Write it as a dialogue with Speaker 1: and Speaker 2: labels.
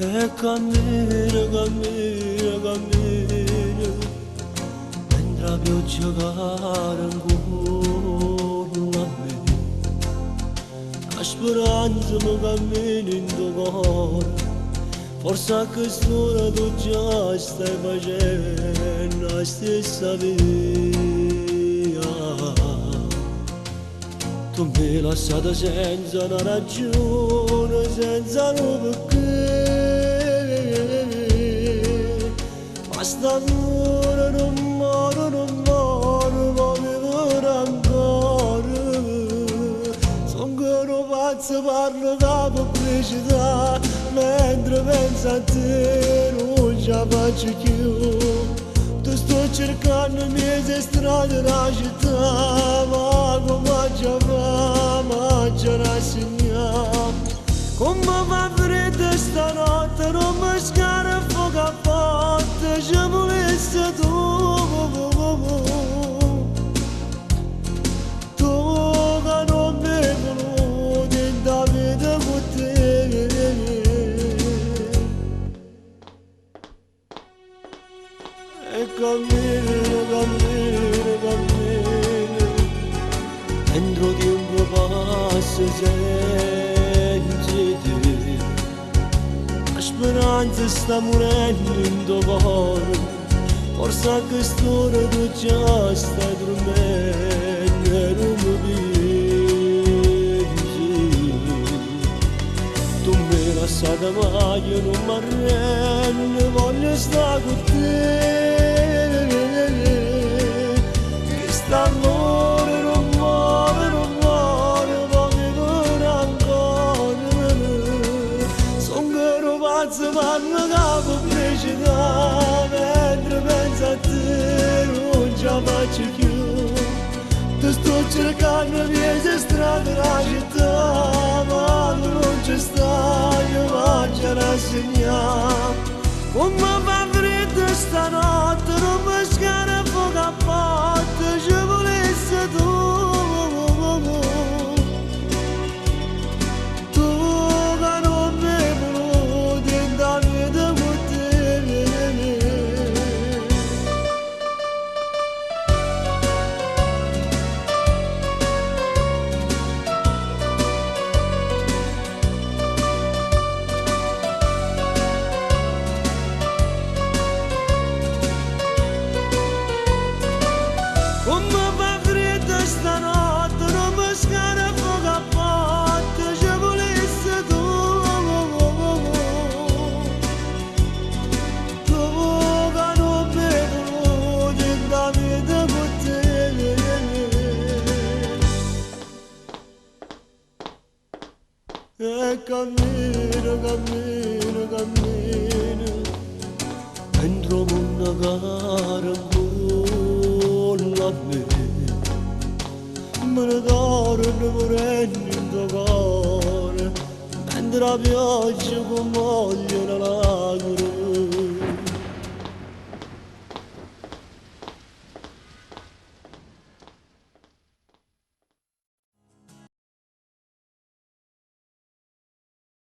Speaker 1: E cammina, cammina, cammina, mentre la pioggia cara ancora a me. La speranza mi cammina in tuo cuore, forse a quest'ora tu già stai facendo la stessa via. Tu mi hai lasciato senza una ragione, senza un perché. Ma st'amore non muore, ma vivrà ancora. Sono che un pazzo parlo da pubblicità, mentre penso a te non ce la faccio più. Tu sto cercando mille strade nella città, ma come già fa, ma già rassegnato. Come fa freddo stanotte, non mi scara a fuoco a botte, ci volesse tu. Tu che non mi voluti in da vita con te. E cammino, cammino, cammino, dentro di un tuo passo senza te. La speranza sta morendo in tuo cuore, forse a quest'ora tu già stai dormendo e non mi pensi. Tu mi hai lasciato ma io non mi arrendo, voglio stare con te. Che st'amore non muore, non muore, ma vivrà ancora. Son che un pazzo parlo da pubblicità, mentre penso a te non ce la faccio più. Ti sto cercando via strade nella città, ma tu non ci stai, ma già rassegnato. Come fa freddo stanotte, non mi scara a fuoco a botte, ci volesse tu. Tu che non mi voluti in da vita con te. Come fa freddo stanotte, non mi scara a fuoco a botte, ci volesse tu. Tu che non mi voluti in da vita con te. E cammino, cammino, cammino, dentro una gara ancora a me. Me ne torno morendo in tuo cuore, mentre la pioggia con moglie la